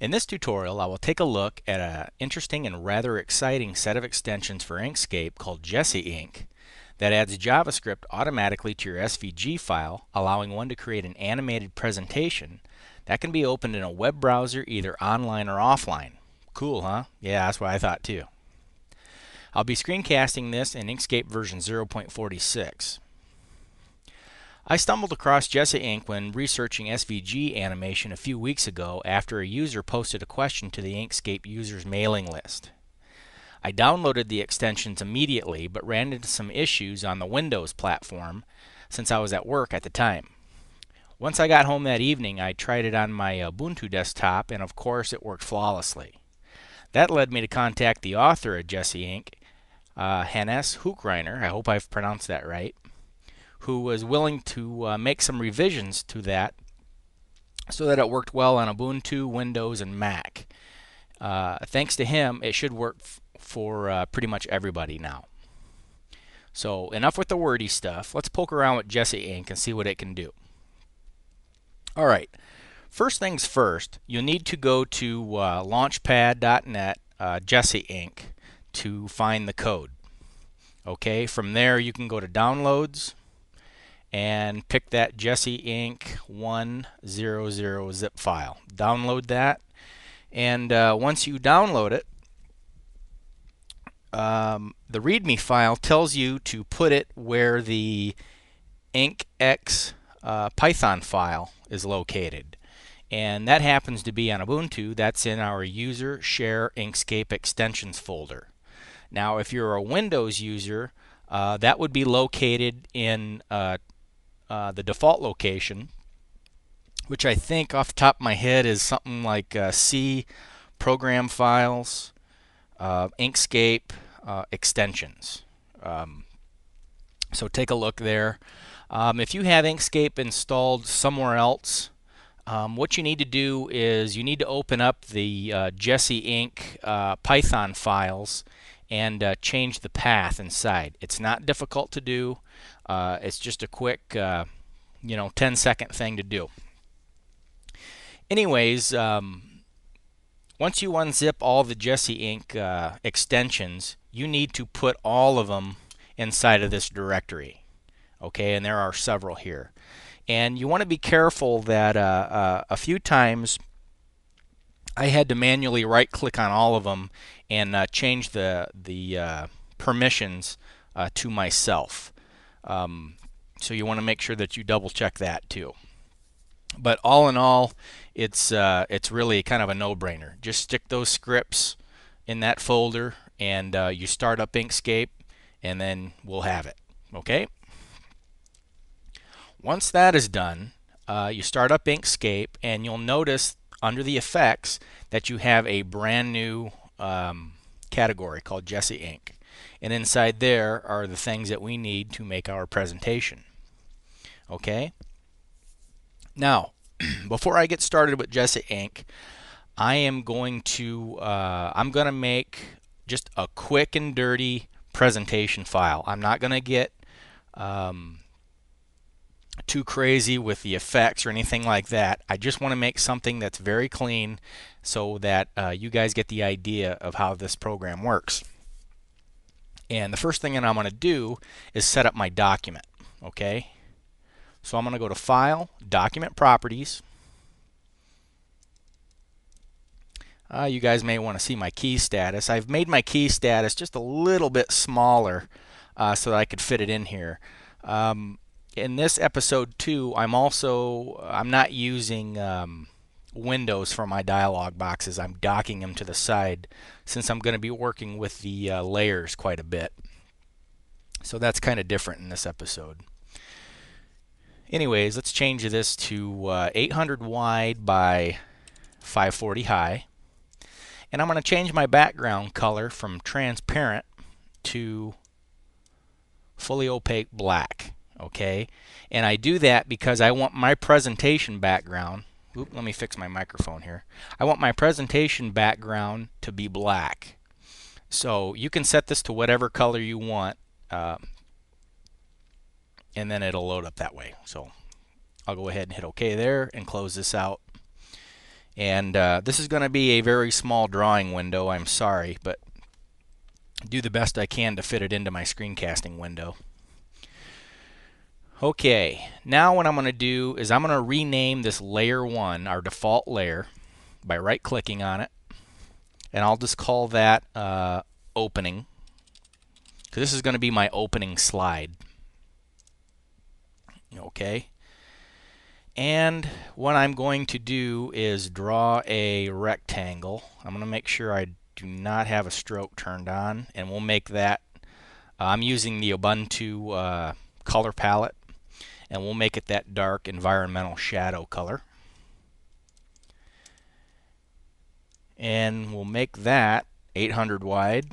In this tutorial, I will take a look at an interesting and rather exciting set of extensions for Inkscape called JessyInk that adds JavaScript automatically to your SVG file, allowing one to create an animated presentation that can be opened in a web browser either online or offline. Cool, huh? Yeah, that's what I thought too. I'll be screencasting this in Inkscape version 0.46. I stumbled across JessyInk when researching SVG animation a few weeks ago after a user posted a question to the Inkscape users mailing list. I downloaded the extensions immediately but ran into some issues on the Windows platform since I was at work at the time. Once I got home that evening, I tried it on my Ubuntu desktop and of course it worked flawlessly. That led me to contact the author of JessyInk, Hannes Hoekreiner, I hope I've pronounced that right, who was willing to make some revisions to that so that it worked well on Ubuntu, Windows, and Mac. Thanks to him, it should work for pretty much everybody now. So enough with the wordy stuff. Let's poke around with JessyInk and see what it can do. Alright, first things first, you'll need to go to launchpad.net JessyInk to find the code. Okay, from there you can go to Downloads and pick that JessyInk 100 zip file. Download that, and once you download it, the README file tells you to put it where the InkX Python file is located. And that happens to be on Ubuntu. That's in our User Share Inkscape Extensions folder. Now, if you're a Windows user, that would be located in the default location, which I think off the top of my head is something like C, Program Files, Inkscape, Extensions. So take a look there. If you have Inkscape installed somewhere else, what you need to do is you need to open up the JessyInk Python files and change the path inside. It's not difficult to do. It's just a quick, 10-second thing to do. Anyways, once you unzip all the JessyInk extensions, you need to put all of them inside of this directory. Okay, and there are several here. And you want to be careful that a few times I had to manually right-click on all of them and change the permissions to myself. So you want to make sure that you double-check that too. But all in all, it's really kind of a no-brainer. Just stick those scripts in that folder, and you start up Inkscape, and then we'll have it. Okay. Once that is done, you start up Inkscape, and you'll notice under the effects that you have a brand new category called JessyInk. And inside there are the things that we need to make our presentation. Okay? Now, before I get started with JessyInk, I am going to make just a quick and dirty presentation file. I'm not going to get too crazy with the effects or anything like that. I just want to make something that's very clean so that you guys get the idea of how this program works. And the first thing that I'm going to do is set up my document. Okay? So I'm going to go to File, Document Properties. You guys may want to see my key status. I've made my key status just a little bit smaller so that I could fit it in here. In this episode 2, I'm not using windows for my dialog boxes. I'm docking them to the side since I'm going to be working with the layers quite a bit. So that's kind of different in this episode. Anyways, let's change this to 800 wide by 540 high. And I'm going to change my background color from transparent to fully opaque black. Okay, and I do that because I want my presentation background. Let me fix my microphone here. I want my presentation background to be black. So you can set this to whatever color you want, and then it'll load up that way. So I'll go ahead and hit OK there and close this out. And this is going to be a very small drawing window. I'm sorry, but do the best I can to fit it into my screencasting window. Okay, now what I'm going to do is I'm going to rename this layer 1, our default layer, by right-clicking on it. And I'll just call that opening, because this is going to be my opening slide. Okay. And what I'm going to do is draw a rectangle. I'm going to make sure I do not have a stroke turned on, and we'll make that, I'm using the Ubuntu color palette, and we'll make it that dark environmental shadow color. And we'll make that 800 wide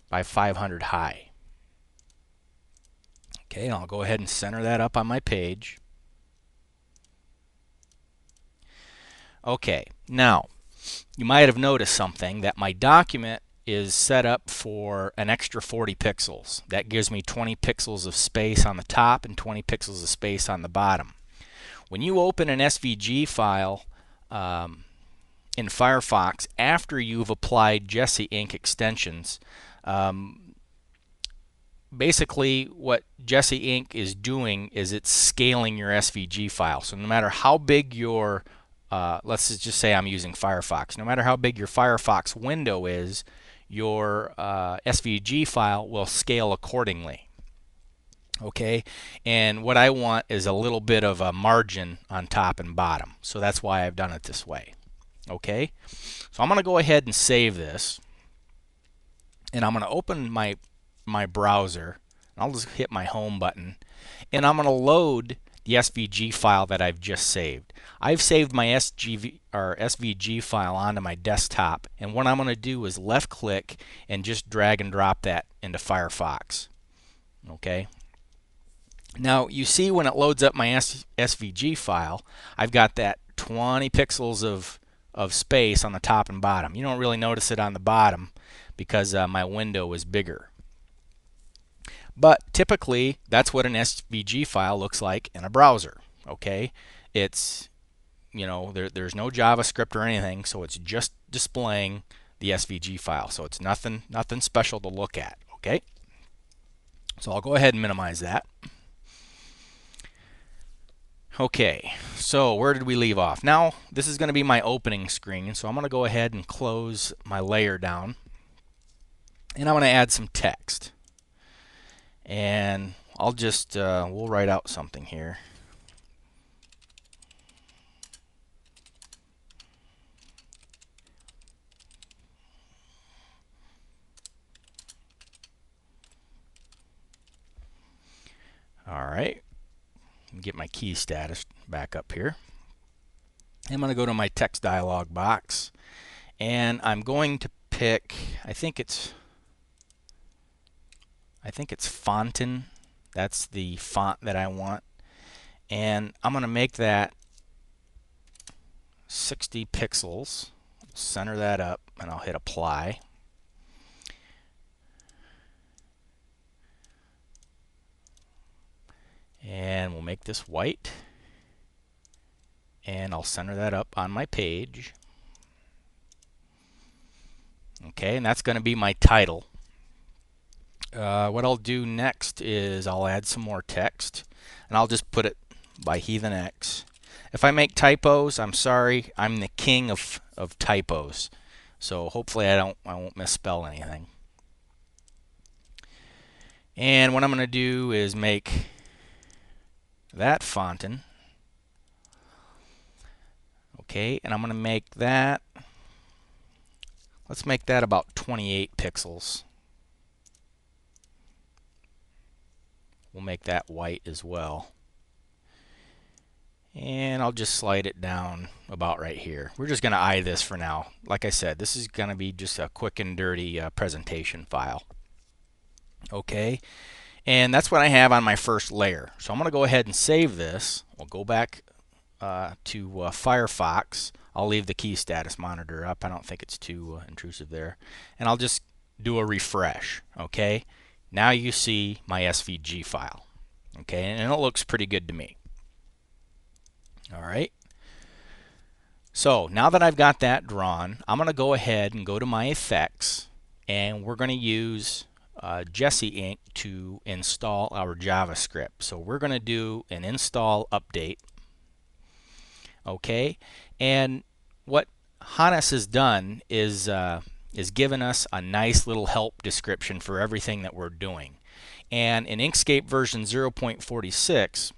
by 500 high. Okay, and I'll go ahead and center that up on my page. Okay, now you might have noticed something, that my document is set up for an extra 40 pixels. That gives me 20 pixels of space on the top and 20 pixels of space on the bottom. When you open an SVG file in Firefox after you've applied JessyInk extensions, basically what JessyInk is doing is it's scaling your SVG file. So no matter how big your, let's just say I'm using Firefox, no matter how big your Firefox window is, your SVG file will scale accordingly. Okay, and what I want is a little bit of a margin on top and bottom, so that's why I've done it this way. Okay, so I'm going to go ahead and save this, and I'm going to open my browser. I'll just hit my home button, and I'm going to load the SVG file that I've just saved. I've saved my SVG file onto my desktop, and what I'm going to do is left click and just drag and drop that into Firefox. Okay. Now you see when it loads up my SVG file, I've got that 20 pixels of space on the top and bottom. You don't really notice it on the bottom because my window is bigger. But typically that's what an SVG file looks like in a browser. Okay, it's, you know, there's no JavaScript or anything, so it's just displaying the SVG file. So it's nothing special to look at. Okay, so I'll go ahead and minimize that. Okay, so where did we leave off? Now this is going to be my opening screen, so I'm going to go ahead and close my layer down, and I'm going to add some text. And I'll just, we'll write out something here. All right, get my key status back up here. I'm going to go to my text dialog box, and I'm going to pick, I think it's Fonten. That's the font that I want, and I'm going to make that 60 pixels. Center that up, and I'll hit apply. And we'll make this white, and I'll center that up on my page. Okay, and that's going to be my title. What I'll do next is I'll add some more text, and I'll just put it by Heathen X. If I make typos, I'm sorry. I'm the king of typos, so hopefully I won't misspell anything. And what I'm going to do is make that Fonten. Okay, and I'm going to make that, let's make that about 28 pixels. We'll make that white as well. And I'll just slide it down about right here. We're just going to eye this for now. Like I said, this is going to be just a quick and dirty presentation file. Okay, and that's what I have on my first layer. So I'm going to go ahead and save this. We'll go back to Firefox. I'll leave the key status monitor up. I don't think it's too intrusive there. And I'll just do a refresh. Okay, now you see my SVG file. Okay, and it looks pretty good to me. All right. So now that I've got that drawn, I'm going to go ahead and go to my effects, and we're going to use JessyInk to install our JavaScript. So we're going to do an install update. Okay, and what Hannes has done is given us a nice little help description for everything that we're doing. And in Inkscape version 0.46,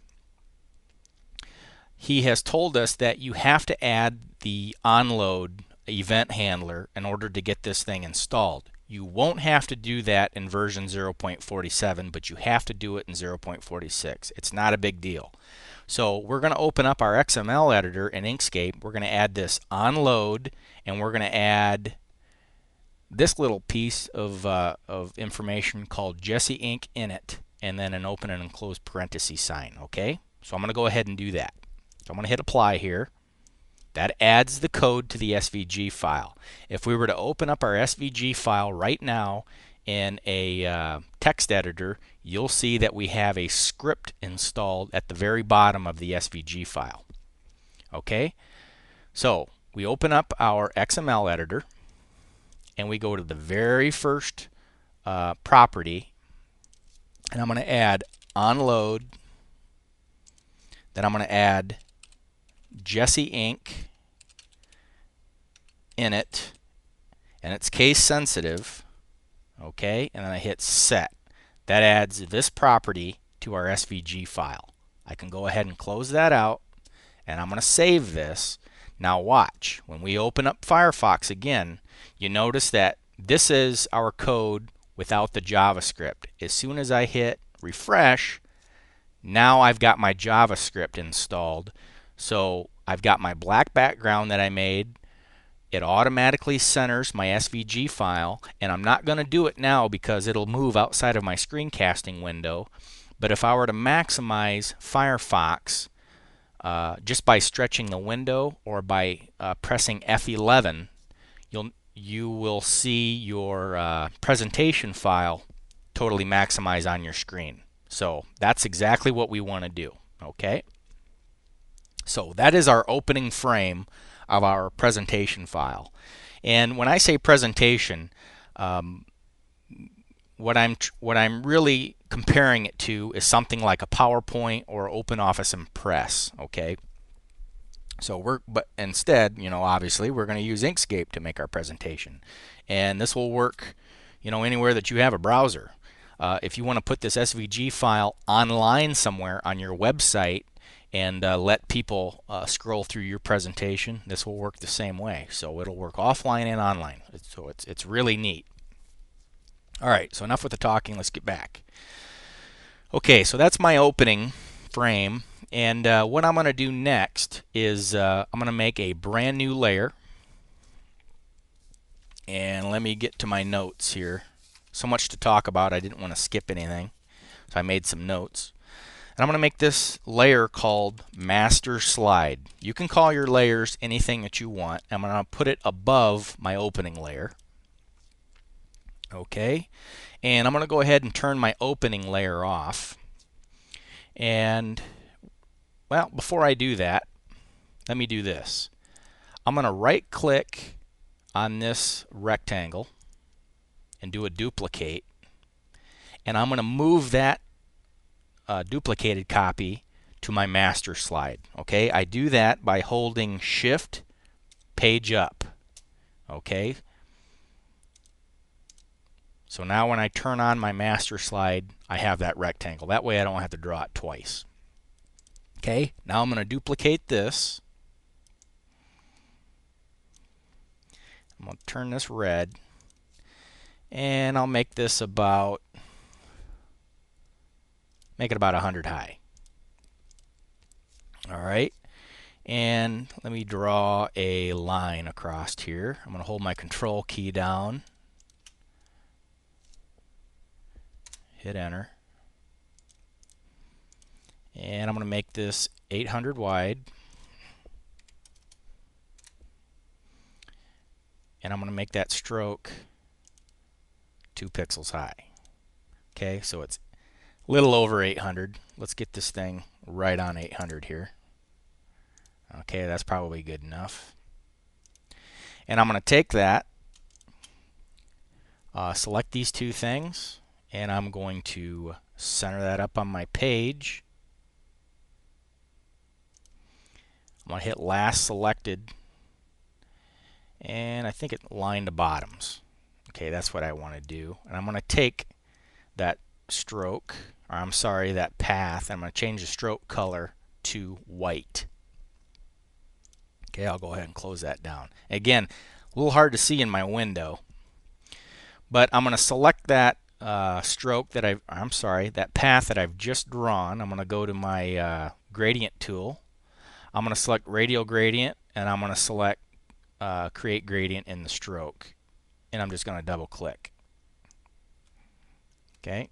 he has told us that you have to add the onload event handler in order to get this thing installed. You won't have to do that in version 0.47, but you have to do it in 0.46. It's not a big deal. So we're going to open up our XML editor in Inkscape. We're going to add this onload, and we're going to add this little piece of information called JessyInk init, and then an open and close parenthesis sign. Okay, so I'm going to go ahead and do that. So I'm going to hit apply here. That adds the code to the SVG file. If we were to open up our SVG file right now in a text editor, you'll see that we have a script installed at the very bottom of the SVG file. Okay, so we open up our XML editor, and we go to the very first property, and I'm going to add onload. Then I'm going to add JessyInk init, and it's case sensitive. Okay, and then I hit set. That adds this property to our SVG file. I can go ahead and close that out, and I'm going to save this. Now watch, when we open up Firefox again, you notice that this is our code without the JavaScript. As soon as I hit refresh, now I've got my JavaScript installed. So I've got my black background that I made. It automatically centers my SVG file, and I'm not going to do it now because it'll move outside of my screencasting window. But if I were to maximize Firefox just by stretching the window or by pressing F11, you will see your presentation file totally maximize on your screen. So that's exactly what we want to do. Okay, so that is our opening frame of our presentation file. And when I say presentation, what I'm really comparing it to is something like a PowerPoint or OpenOffice Impress. Okay, so but instead, obviously we're going to use Inkscape to make our presentation, and this will work, anywhere that you have a browser. If you want to put this SVG file online somewhere on your website and let people scroll through your presentation, this will work the same way. So it'll work offline and online. So it's really neat. All right, so enough with the talking. Let's get back. Okay, so that's my opening frame, and what I'm going to do next is I'm going to make a brand new layer. And let me get to my notes here. So much to talk about, I didn't want to skip anything, so I made some notes. And I'm going to make this layer called Master Slide. You can call your layers anything that you want. I'm going to put it above my opening layer. Okay, and I'm going to go ahead and turn my opening layer off. And, well, before I do that, let me do this. I'm going to right-click on this rectangle and do a duplicate, and I'm going to move that duplicated copy to my master slide. Okay, I do that by holding Shift Page Up. Okay, so now when I turn on my master slide, I have that rectangle. That way I don't have to draw it twice. Okay, now I'm going to duplicate this. I'm going to turn this red, and I'll make this about 100 high. All right, and let me draw a line across here. I'm going to hold my Control key down, hit enter, and I'm going to make this 800 wide, and I'm going to make that stroke 2 pixels high. Okay, so it's a little over 800. Let's get this thing right on 800 here. Okay, that's probably good enough. And I'm going to take that, select these two things, and I'm going to center that up on my page. I'm going to hit last selected, and I think it lined the bottoms. Okay, that's what I want to do. And I'm going to take that stroke, or I'm sorry, that path, and I'm going to change the stroke color to white. Okay, I'll go ahead and close that down. Again, a little hard to see in my window, but I'm going to select that stroke that that path that I've just drawn. I'm going to go to my gradient tool. I'm going to select radial gradient, and I'm going to select create gradient in the stroke, and I'm just going to double click. Okay,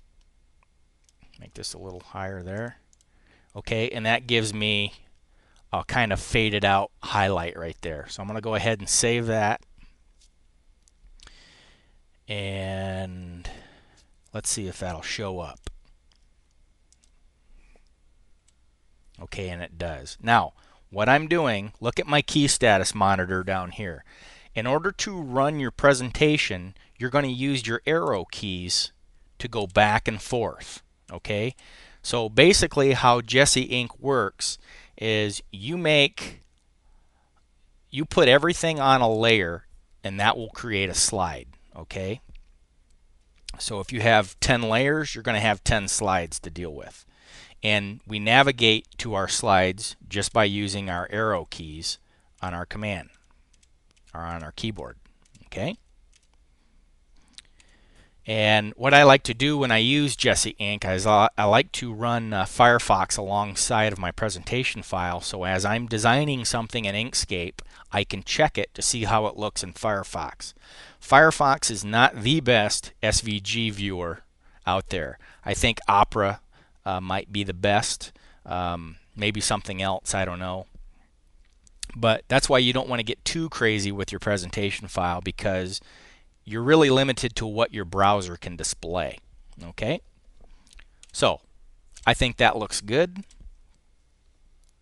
make this a little higher there. Okay, and that gives me a kind of faded out highlight right there. So I'm going to go ahead and save that. And let's see if that'll show up. Okay, and it does. Now, what I'm doing, look at my key status monitor down here. In order to run your presentation, you're going to use your arrow keys to go back and forth. Okay? So basically how JessyInk works is you put everything on a layer, and that will create a slide. Okay? So if you have 10 layers, you're going to have 10 slides to deal with. And we navigate to our slides just by using our arrow keys on our command or on our keyboard. Okay? And what I like to do when I use JessyInk is I like to run Firefox alongside of my presentation file, so as I'm designing something in Inkscape, I can check it to see how it looks in Firefox. Firefox is not the best SVG viewer out there. I think Opera might be the best, maybe something else, I don't know. But that's why you don't want to get too crazy with your presentation file, because you're really limited to what your browser can display. Okay? So, I think that looks good.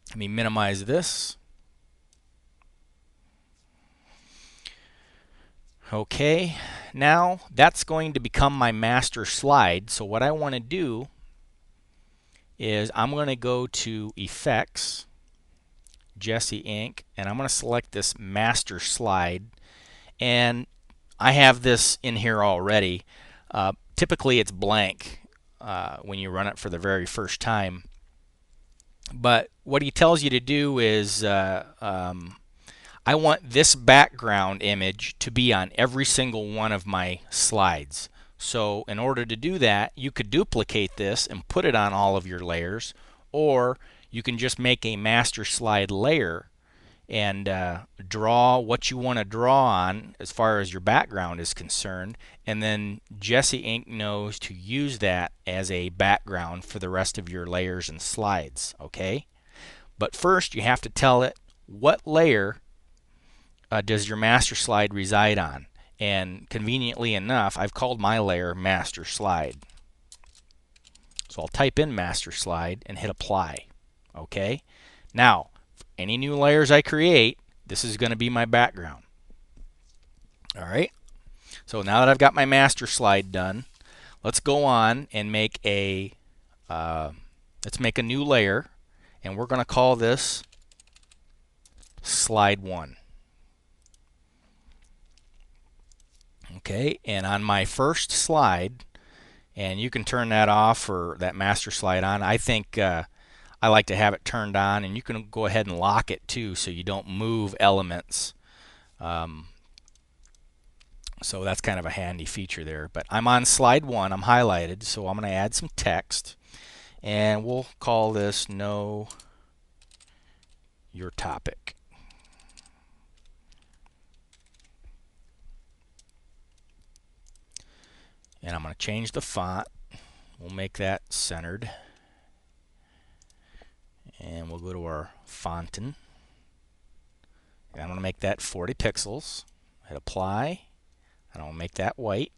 Let me minimize this. Okay, now that's going to become my master slide. So what I want to do is I'm going to go to Effects, JessyInk, and I'm going to select this master slide. And I have this in here already. Typically it's blank when you run it for the very first time. But what he tells you to do is I want this background image to be on every single one of my slides. So in order to do that, you could duplicate this and put it on all of your layers, or you can just make a master slide layer and draw what you want to draw on as far as your background is concerned, and then JessyInk knows to use that as a background for the rest of your layers and slides. Okay? But first you have to tell it what layer does your master slide reside on, and conveniently enough I've called my layer master slide. So I'll type in master slide and hit apply. Okay? Now any new layers I create, this is going to be my background. Alright, so now that I've got my master slide done, let's go on and make a new layer, and we're going to call this slide 1. Okay, and on my first slide, and you can turn that off or that master slide on. I think I like to have it turned on, and you can go ahead and lock it too so you don't move elements. So that's kind of a handy feature there. But I'm on slide 1, I'm highlighted, so I'm going to add some text, and we'll call this Know Your Topic. And I'm going to change the font. We'll make that centered. And we'll go to our fonten. And I'm going to make that 40 pixels. Hit apply. And I'll make that white.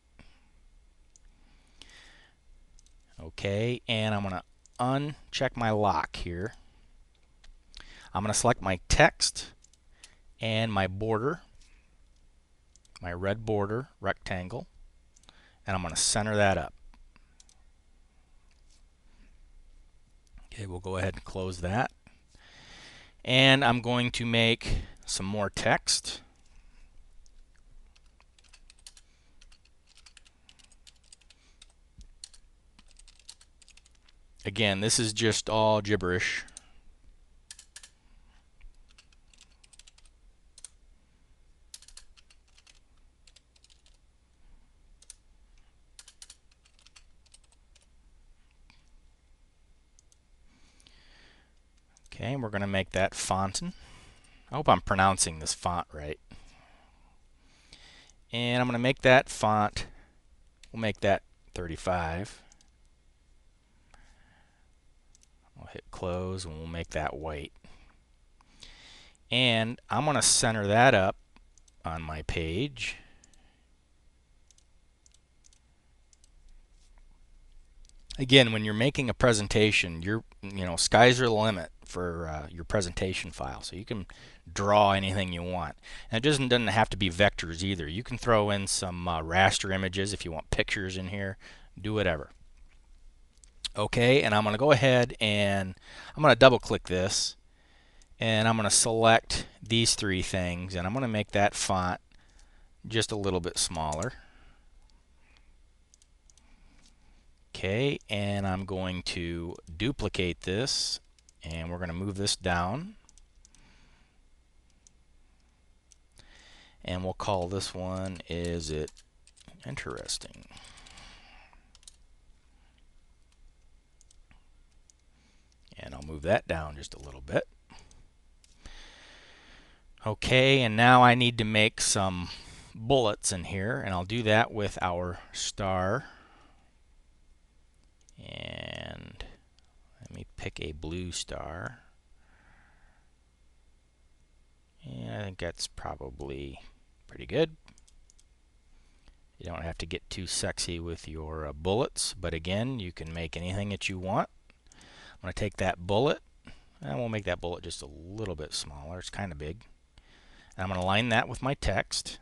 Okay, and I'm going to uncheck my lock here. I'm going to select my text and my border, my red border rectangle, and I'm going to center that up. Okay, we'll go ahead and close that. And I'm going to make some more text. Again, this is just all gibberish. Okay, we're going to make that fonten. I hope I'm pronouncing this font right. And I'm going to make that font, we'll make that 35. We'll hit close and we'll make that white. And I'm going to center that up on my page. Again, when you're making a presentation, skies are the limit for your presentation file. So you can draw anything you want. And it doesn't have to be vectors either. You can throw in some raster images if you want pictures in here. Do whatever. Okay, and I'm going to go ahead and I'm going to double click this. And I'm going to select these three things. And I'm going to make that font just a little bit smaller. Okay, and I'm going to duplicate this, and we're going to move this down. And we'll call this one, Is It Interesting? And I'll move that down just a little bit. Okay, and now I need to make some bullets in here, and I'll do that with our star. And let me pick a blue star. And I think that's probably pretty good. You don't have to get too sexy with your bullets, but again, you can make anything that you want. I'm going to take that bullet, and we'll make that bullet just a little bit smaller. It's kind of big. And I'm going to line that with my text.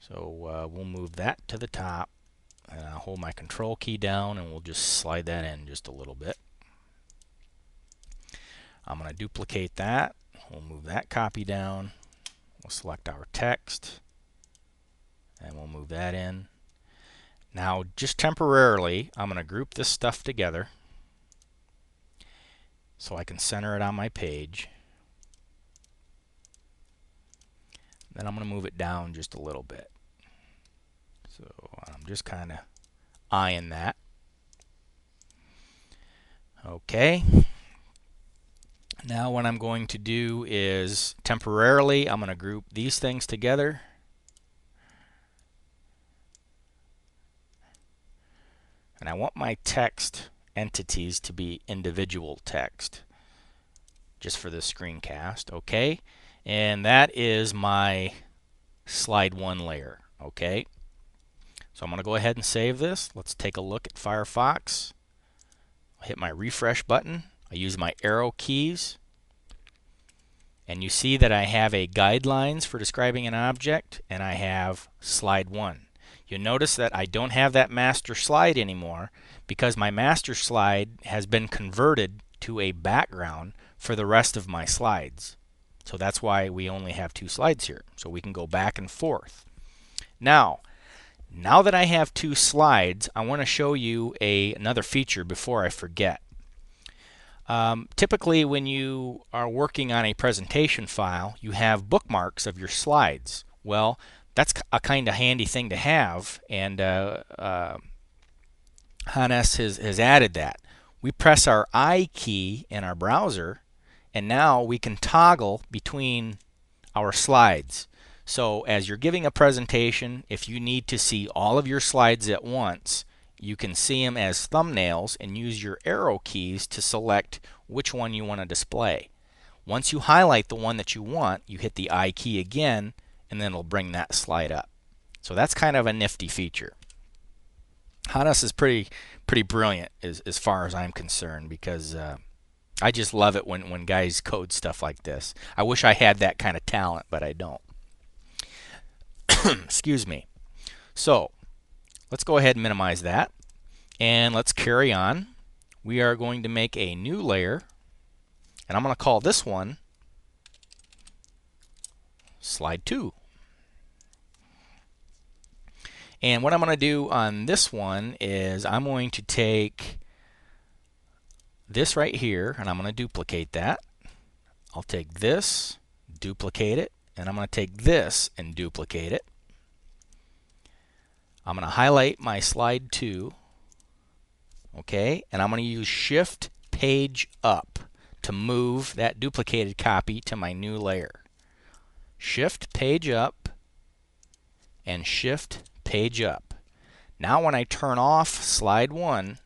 So we'll move that to the top. And I'll hold my control key down and we'll just slide that in just a little bit. I'm going to duplicate that. We'll move that copy down. We'll select our text and we'll move that in. Now, just temporarily, I'm going to group this stuff together so I can center it on my page. Then I'm going to move it down just a little bit. So I'm just kind of eyeing that. Okay. Now what I'm going to do is temporarily I'm going to group these things together. And I want my text entities to be individual text just for this screencast. Okay. And that is my slide 1 layer. Okay. So I'm going to go ahead and save this. Let's take a look at Firefox. I'll hit my refresh button. I use my arrow keys. And you see that I have a guidelines for describing an object, and I have slide 1. You'll notice that I don't have that master slide anymore because my master slide has been converted to a background for the rest of my slides. So that's why we only have 2 slides here. So we can go back and forth. Now that I have 2 slides, I want to show you another feature before I forget. Typically, when you are working on a presentation file, you have bookmarks of your slides. Well, that's a kind of handy thing to have, and Hannes has added that. We press our I key in our browser, and now we can toggle between our slides. So as you're giving a presentation, if you need to see all of your slides at once, you can see them as thumbnails and use your arrow keys to select which one you want to display. Once you highlight the one that you want, you hit the I key again, and then it'll bring that slide up. So that's kind of a nifty feature. Hannes is pretty brilliant as far as I'm concerned, because I just love it when guys code stuff like this. I wish I had that kind of talent, but I don't. Excuse me. So let's go ahead and minimize that. And let's carry on. We are going to make a new layer. And I'm going to call this one Slide 2. And what I'm going to do on this one is I'm going to take this right here, and I'm going to duplicate that. I'll take this, duplicate it, and I'm going to take this and duplicate it. I'm going to highlight my Slide 2, okay, and I'm going to use Shift Page Up to move that duplicated copy to my new layer. Shift Page Up and Shift Page Up. Now when I turn off Slide 1,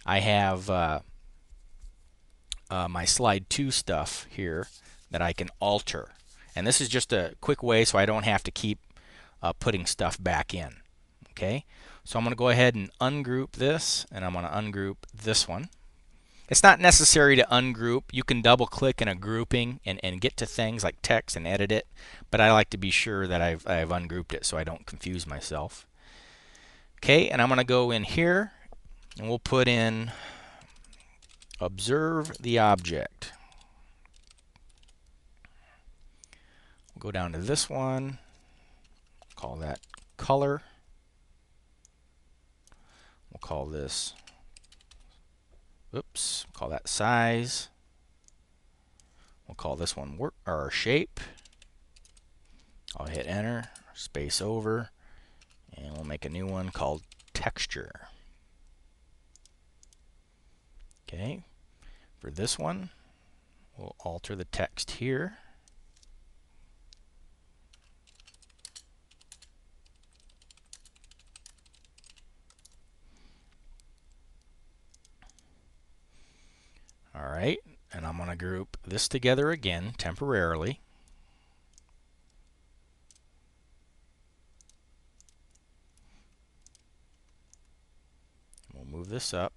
I have my Slide 2 stuff here that I can alter. And this is just a quick way so I don't have to keep putting stuff back in. Okay, so I'm going to go ahead and ungroup this, and I'm going to ungroup this one. It's not necessary to ungroup. You can double click in a grouping and get to things like text and edit it, but I like to be sure that I've ungrouped it so I don't confuse myself. Okay, and I'm going to go in here and we'll put in observe the object. We'll go down to this one, call that color. We'll call this, call that size. We'll call this one work or shape. I'll hit enter, space over, and we'll make a new one called texture. Okay, for this one, we'll alter the text here. All right, and I'm going to group this together again temporarily. We'll move this up.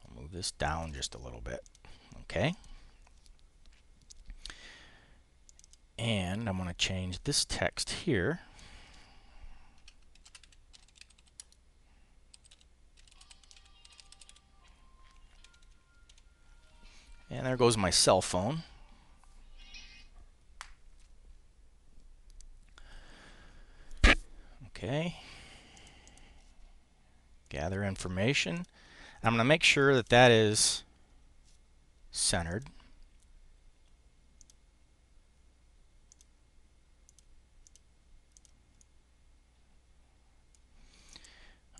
I'll move this down just a little bit. Okay. And I'm going to change this text here. And there goes my cell phone. Okay. Gather information. I'm going to make sure that that is centered.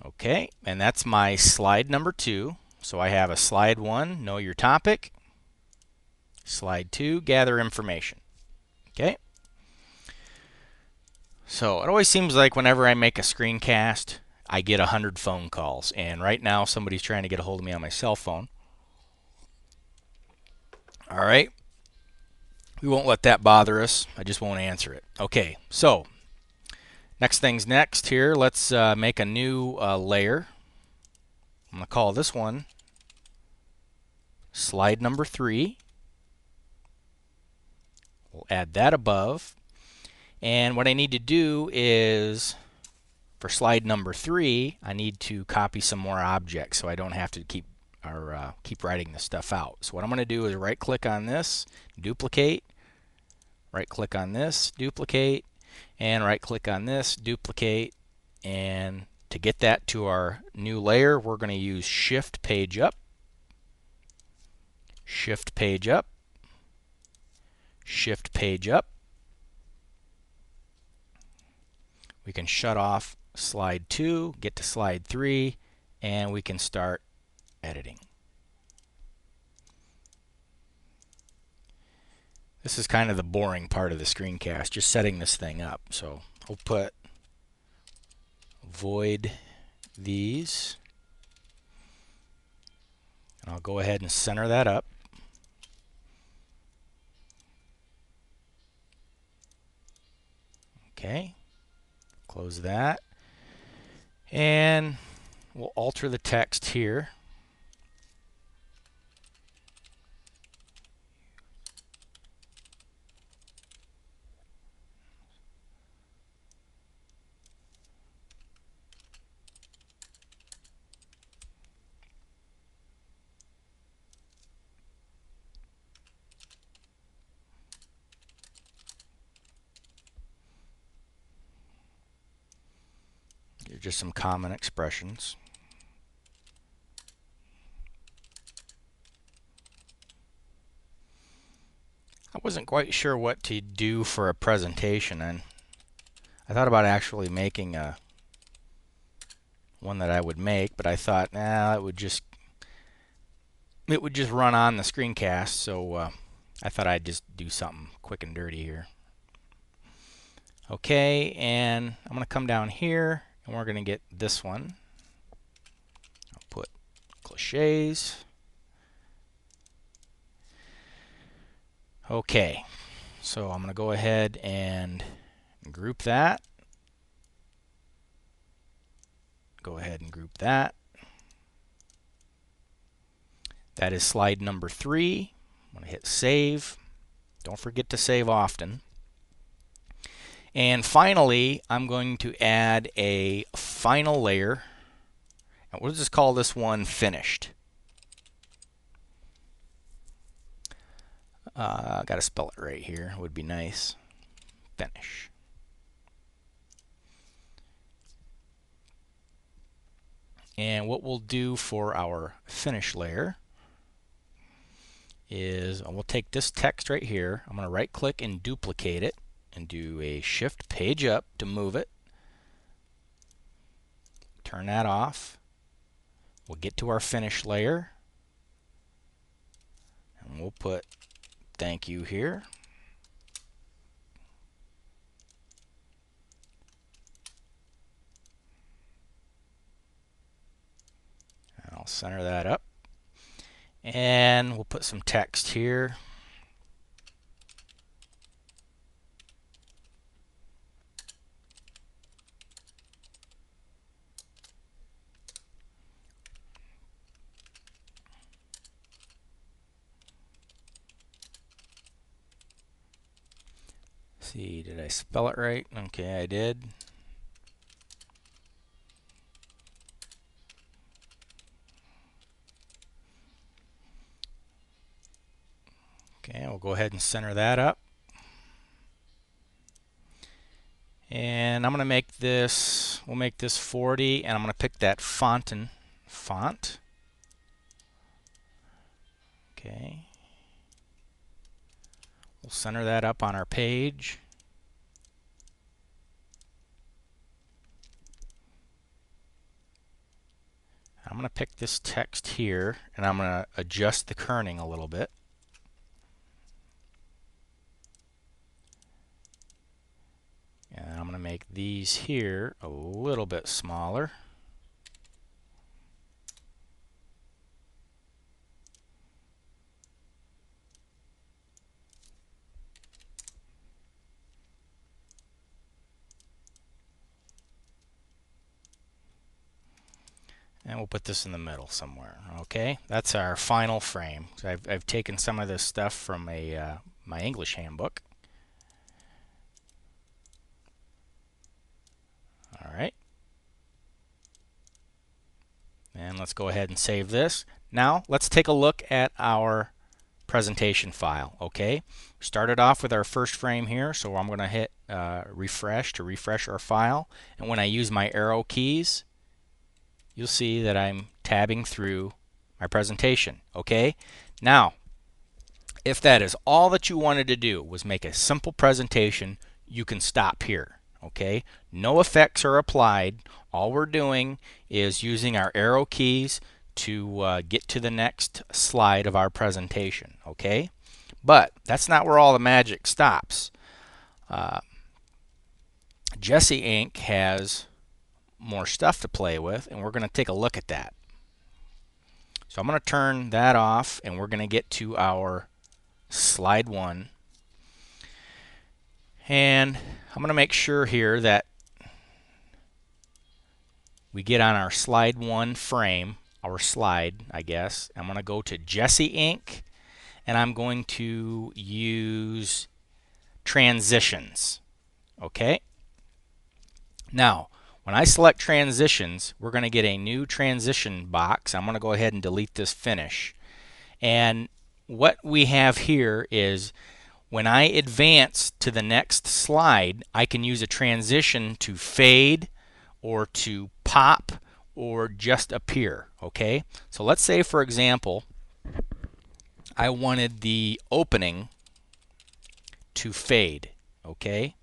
Okay, and that's my slide number 2. So I have a slide 1, know your topic. Slide 2, gather information. Okay. So it always seems like whenever I make a screencast, I get 100 phone calls. And right now somebody's trying to get a hold of me on my cell phone. All right. We won't let that bother us. I just won't answer it. Okay, so next thing's next here. Let's make a new layer. I'm going to call this one slide number 3. We'll add that above. And what I need to do is, for slide number 3, I need to copy some more objects so I don't have to keep writing this stuff out. So what I'm going to do is right-click on this, duplicate, right-click on this, duplicate, and right-click on this, duplicate. And to get that to our new layer, we're going to use Shift Page Up, Shift Page Up, Shift Page Up. We can shut off slide 2, get to slide 3, and we can start editing. This is kind of the boring part of the screencast, just setting this thing up. So we'll put void these, and I'll go ahead and center that up. Okay, close that, and we'll alter the text here. These are just some common expressions. I wasn't quite sure what to do for a presentation, and I thought about actually making one that I would make, but I thought, nah, it would just run on the screencast, so I thought I'd just do something quick and dirty here. Okay, and I'm going to come down here, and we're going to get this one. I'll put cliches. Okay, so I'm going to go ahead and group that. Go ahead and group that. That is slide number 3. I'm going to hit save. Don't forget to save often. And finally, I'm going to add a final layer. And we'll just call this one finished. I got to spell it right here. Would be nice. Finish. And what we'll do for our finish layer is we'll take this text right here. I'm going to right click and duplicate it and do a shift page up to move it. Turn that off. We'll get to our finish layer and we'll put thank you here. And I'll center that up. And we'll put some text here. See, did I spell it right? Okay, I did. Okay, we'll go ahead and center that up. And I'm going to make this, we'll make this 40, and I'm going to pick that font. Okay. We'll center that up on our page. I'm going to pick this text here, and I'm going to adjust the kerning a little bit. And I'm going to make these here a little bit smaller. And we'll put this in the middle somewhere. Okay, that's our final frame. So I've taken some of this stuff from my English handbook. All right. And let's go ahead and save this. Now let's take a look at our presentation file. Okay, we started off with our first frame here, so I'm going to hit refresh to refresh our file. And when I use my arrow keys, you'll see that I'm tabbing through my presentation. Okay, now if that is all that you wanted to do was make a simple presentation, you can stop here. Okay, no effects are applied. All we're doing is using our arrow keys to get to the next slide of our presentation. Okay, but that's not where all the magic stops. JessyInk has more stuff to play with, and we're going to take a look at that. So I'm going to turn that off, and we're going to get to our slide 1. And I'm going to make sure here that we get on our slide 1 frame, our slide, I guess. I'm going to go to JessyInk, and I'm going to use transitions. Okay? Now, when I select transitions, we're going to get a new transition box. I'm going to go ahead and delete this finish. And what we have here is when I advance to the next slide, I can use a transition to fade or to pop or just appear. Okay, so let's say, for example, I wanted the opening to fade. Okay,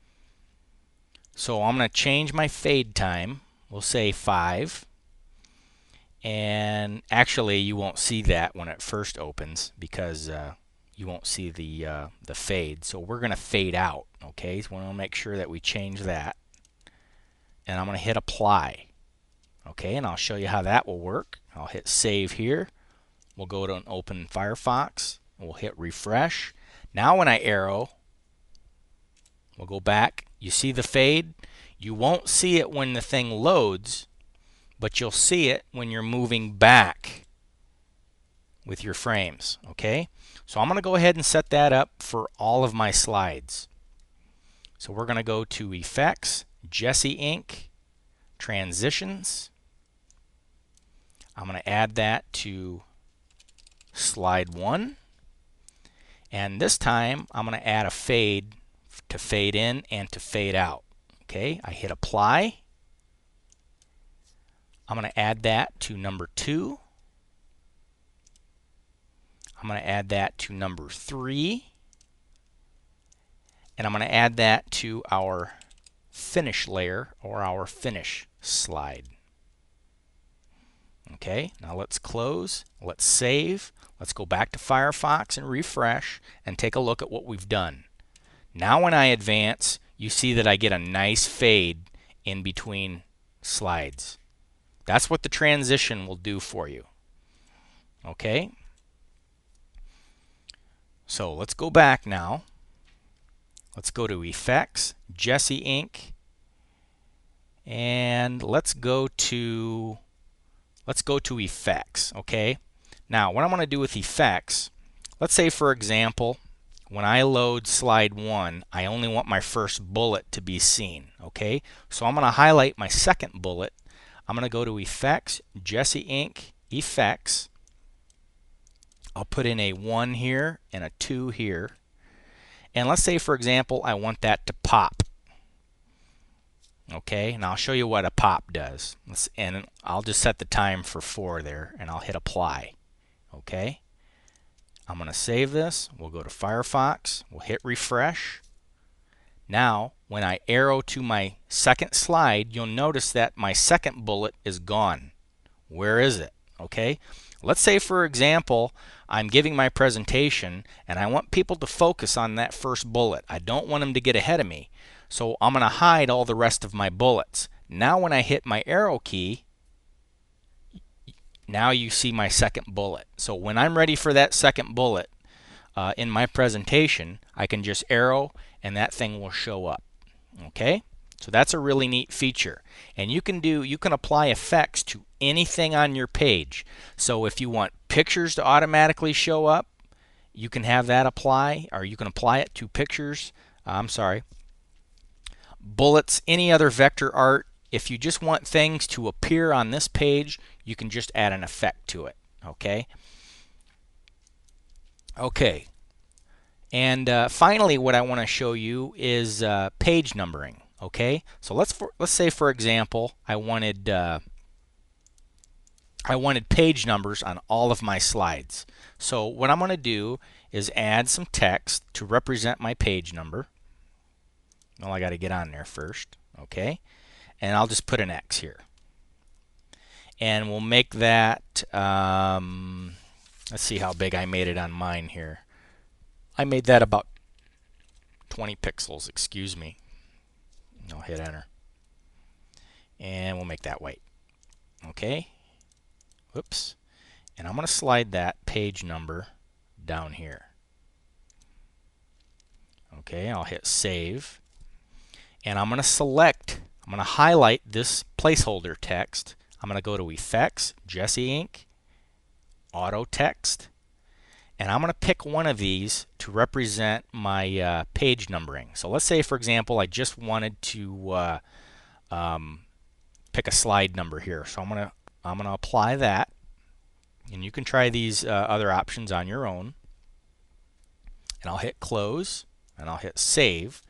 so I'm going to change my fade time. We'll say 5. And actually, you won't see that when it first opens because you won't see the fade. So we're going to fade out. Okay, so we want to make sure that we change that. And I'm going to hit apply. Okay, and I'll show you how that will work. I'll hit save here. We'll go to an open Firefox. We'll hit refresh. Now when I arrow, we'll go back. You see the fade? You won't see it when the thing loads, but you'll see it when you're moving back with your frames. Okay, so I'm going to go ahead and set that up for all of my slides. So we're going to go to Effects, JessyInk, Transitions. I'm going to add that to slide 1. And this time I'm going to add a fade to fade in and to fade out. Okay, I hit apply. I'm going to add that to number 2. I'm going to add that to number 3. And I'm going to add that to our finish layer or our finish slide. Okay, now let's close, let's save, let's go back to Firefox and refresh and take a look at what we've done. Now when I advance, you see that I get a nice fade in between slides. That's what the transition will do for you. Okay, so let's go back now. Let's go to Effects, JessyInk, and let's go to Effects. Okay, now what I'm going to do with Effects, let's say for example, when I load slide 1, I only want my first bullet to be seen. Okay, so I'm going to highlight my second bullet. I'm going to go to Effects, JessyInk, Effects. I'll put in a 1 here and a 2 here. And let's say, for example, I want that to pop. Okay, and I'll show you what a pop does. And I'll just set the time for 4 there, and I'll hit apply. Okay, I'm going to save this. We'll go to Firefox. We'll hit refresh. Now, when I arrow to my second slide, you'll notice that my second bullet is gone. Where is it? Okay, let's say, for example, I'm giving my presentation and I want people to focus on that first bullet. I don't want them to get ahead of me. So I'm going to hide all the rest of my bullets. Now when I hit my arrow key, now you see my second bullet. So when I'm ready for that second bullet in my presentation, I can just arrow and that thing will show up. Okay? So that's a really neat feature. And you can apply effects to anything on your page. So if you want pictures to automatically show up, you can have that apply, or you can apply it to pictures. Bullets, any other vector art. If you just want things to appear on this page, you can just add an effect to it. Okay. Okay. And finally, what I want to show you is page numbering. Okay. So let's say, for example, I wanted page numbers on all of my slides. So what I'm going to do is add some text to represent my page number. Well, I got to get on there first. Okay. And I'll just put an X here. And we'll make that, let's see how big I made it on mine here. I made that about 20 pixels, excuse me. I'll hit enter. And we'll make that white. Okay. Whoops. And I'm going to slide that page number down here. Okay, I'll hit save. And I'm going to highlight this placeholder text. I'm going to go to Effects, JessyInk, Auto Text. And I'm going to pick one of these to represent my page numbering. So let's say, for example, I just wanted to pick a slide number here. So I'm going to apply that. And you can try these other options on your own. And I'll hit close and I'll hit save.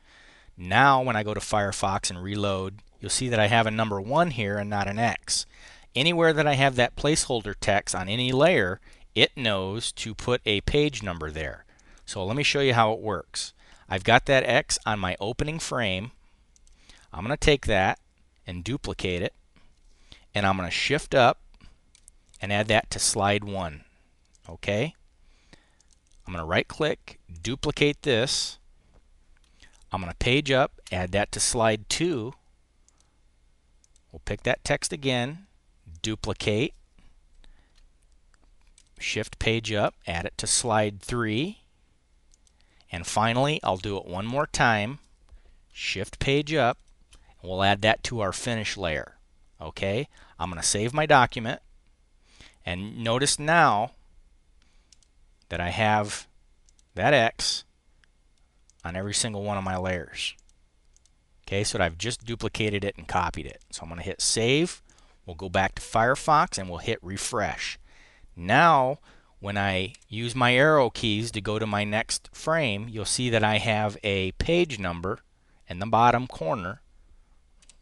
Now when I go to Firefox and reload, you'll see that I have a number 1 here and not an X. Anywhere that I have that placeholder text on any layer, it knows to put a page number there. So let me show you how it works. I've got that X on my opening frame. I'm going to take that and duplicate it, and I'm going to shift up and add that to slide 1. Okay? I'm going to right click, duplicate this. I'm going to page up, add that to slide 2. We'll pick that text again, duplicate, shift page up, add it to slide 3. And finally, I'll do it one more time, shift page up, and we'll add that to our finish layer. Okay? I'm going to save my document, and notice now that I have that X on every single one of my layers. Okay, so I've just duplicated it and copied it. So I'm going to hit save. We'll go back to Firefox and we'll hit refresh. Now, when I use my arrow keys to go to my next frame, you'll see that I have a page number in the bottom corner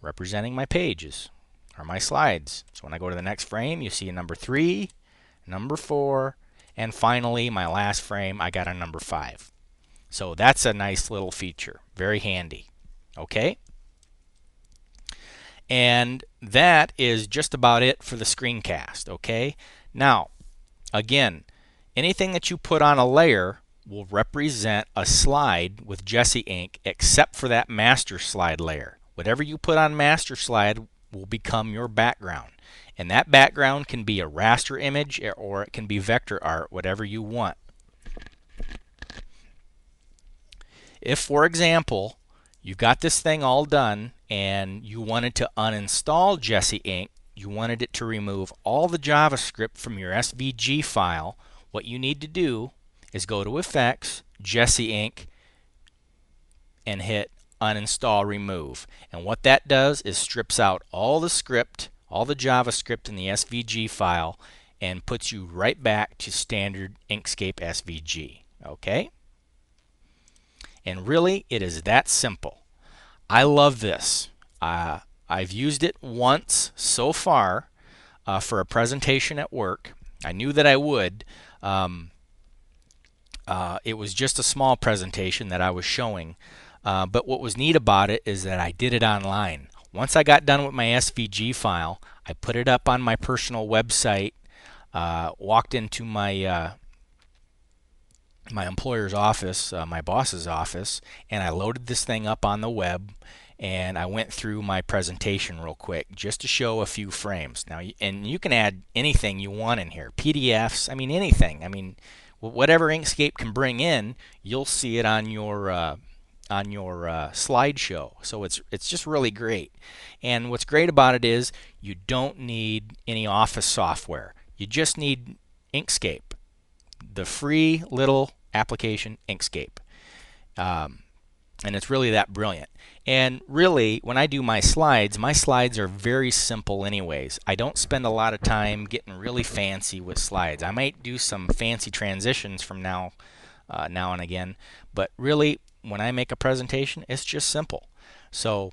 representing my pages or my slides. So when I go to the next frame, you see a number 3, number 4, and finally my last frame I got a number 5. So that's a nice little feature, very handy. Okay? And that is just about it for the screencast. Okay? Now, again, anything that you put on a layer will represent a slide with JessyInk except for that master slide layer. Whatever you put on master slide will become your background. And that background can be a raster image or it can be vector art, whatever you want. If, for example, you've got this thing all done and you wanted to uninstall JessyInk, you wanted it to remove all the JavaScript from your SVG file, what you need to do is go to Effects, JessyInk, and hit Uninstall Remove. And what that does is strips out all the script, all the JavaScript in the SVG file, and puts you right back to standard Inkscape SVG. Okay? And really, it is that simple. I love this. I've used it once so far for a presentation at work. I knew that I would. It was just a small presentation that I was showing. But what was neat about it is that I did it online. Once I got done with my SVG file, I put it up on my personal website, walked into my my employer's office, my boss's office, and I loaded this thing up on the web, and I went through my presentation real quick just to show a few frames. Now, and you can add anything you want in here, PDFs, I mean anything. I mean, whatever Inkscape can bring in, you'll see it on your slideshow. So it's just really great. And what's great about it is you don't need any Office software. You just need Inkscape, the free little application Inkscape. And it's really that brilliant. And really, when I do my slides are very simple anyways. I don't spend a lot of time getting really fancy with slides. I might do some fancy transitions from now and again, but really, when I make a presentation, it's just simple. So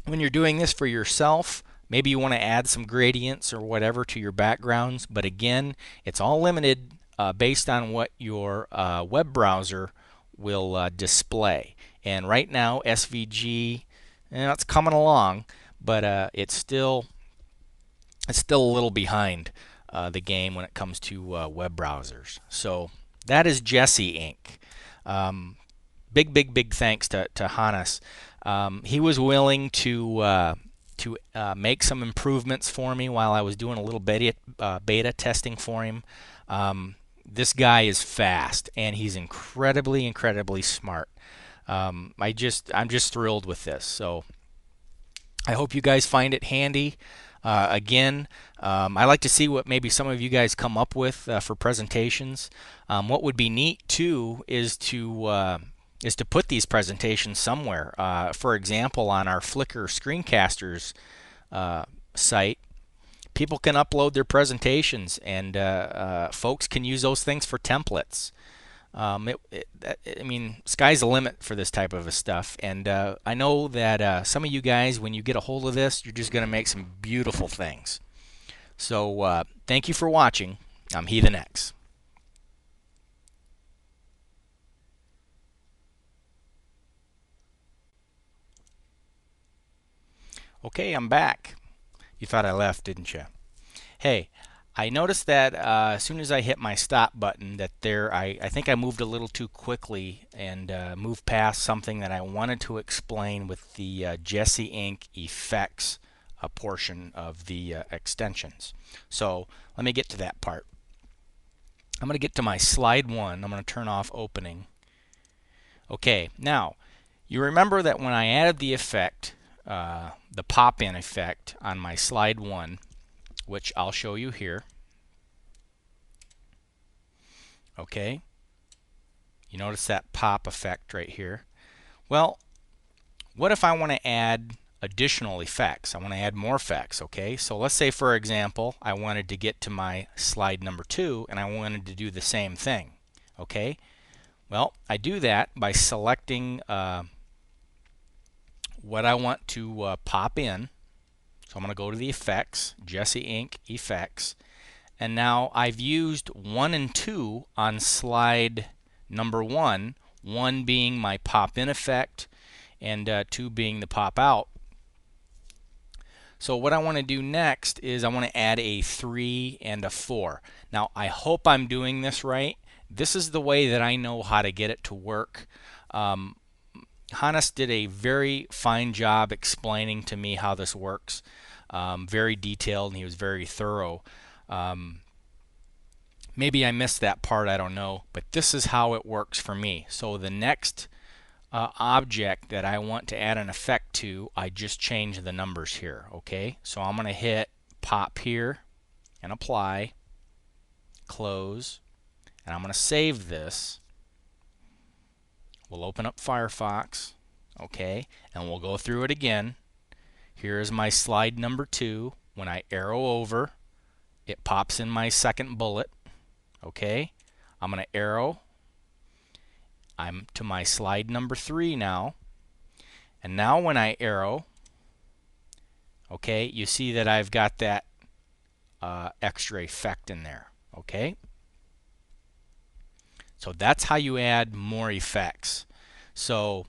when you're doing this for yourself, maybe you want to add some gradients or whatever to your backgrounds, but again, it's all limited based on what your web browser will display. And right now, SVG, it's coming along, but it's still a little behind the game when it comes to web browsers. So that is JessyInk. Big thanks to Hannes. He was willing to make some improvements for me while I was doing a little beta testing for him. This guy is fast and he's incredibly smart. I'm just thrilled with this. So I hope you guys find it handy. Again, I like to see what maybe some of you guys come up with for presentations. What would be neat too is to put these presentations somewhere. For example, on our Flickr screencasters site, people can upload their presentations, and folks can use those things for templates. I mean, sky's the limit for this type of stuff, and I know that some of you guys, when you get a hold of this, you're just going to make some beautiful things. So thank you for watching. I'm Heathen X. Okay, I'm back. You thought I left, didn't you? Hey, I noticed that as soon as I hit my stop button, that I think I moved a little too quickly and moved past something that I wanted to explain with the JessyInk effects portion of the extensions. So let me get to that part. I'm going to get to my slide 1. I'm going to turn off opening. Okay, now you remember that when I added the effect, the pop-in effect on my slide 1, which I'll show you here. Okay, you notice that pop effect right here. Well, what if I want to add additional effects? I want to add more effects. Okay, so let's say, for example, I wanted to get to my slide number 2 and I wanted to do the same thing. Okay, well, I do that by selecting what I want to pop in. So I'm going to go to the effects, JessyInk effects, and now I've used 1 and 2 on slide number 1, 1 being my pop in effect and 2 being the pop out. So what I want to do next is I want to add a 3 and a 4. Now I hope I'm doing this right. This is the way that I know how to get it to work. Hannes did a very fine job explaining to me how this works. Very detailed, and he was very thorough. Maybe I missed that part, I don't know, but this is how it works for me. So the next object that I want to add an effect to, I just change the numbers here. Okay, so I'm going to hit pop here and apply, close, and I'm going to save this. We'll open up Firefox, okay, and we'll go through it again. Here is my slide number 2. When I arrow over, it pops in my second bullet. Okay, I'm going to arrow. I'm to my slide number 3 now. And now when I arrow, okay, you see that I've got that extra effect in there. Okay, so that's how you add more effects. So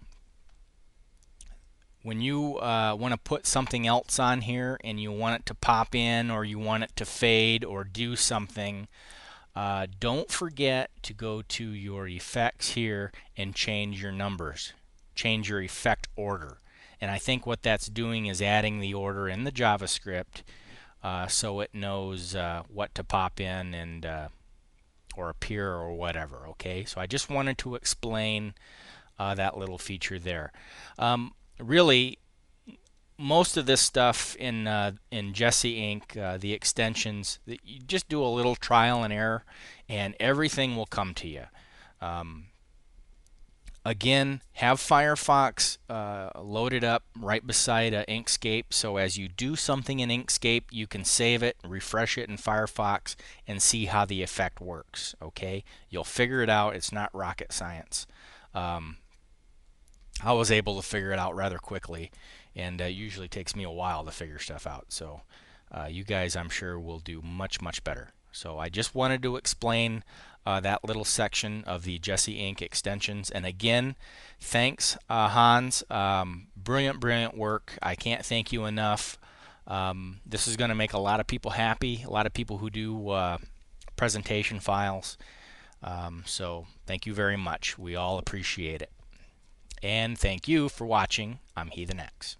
when you want to put something else on here and you want it to pop in, or you want it to fade or do something, don't forget to go to your effects here and change your numbers. Change your effect order. And I think what that's doing is adding the order in the JavaScript so it knows what to pop in and or appear or whatever. Okay, so I just wanted to explain that little feature there. Really, most of this stuff in JessyInk, the extensions, you just do a little trial and error, and everything will come to you. Again, have Firefox loaded up right beside Inkscape, so as you do something in Inkscape, you can save it, refresh it in Firefox, and see how the effect works. Okay, you'll figure it out. It's not rocket science. I was able to figure it out rather quickly, and it usually takes me a while to figure stuff out. So you guys, I'm sure, will do much, much better. So I just wanted to explain that little section of the JessyInk extensions. And again, thanks, Hans. Brilliant, brilliant work. I can't thank you enough. This is going to make a lot of people happy, a lot of people who do presentation files. So thank you very much. We all appreciate it. And thank you for watching. I'm Heathen X.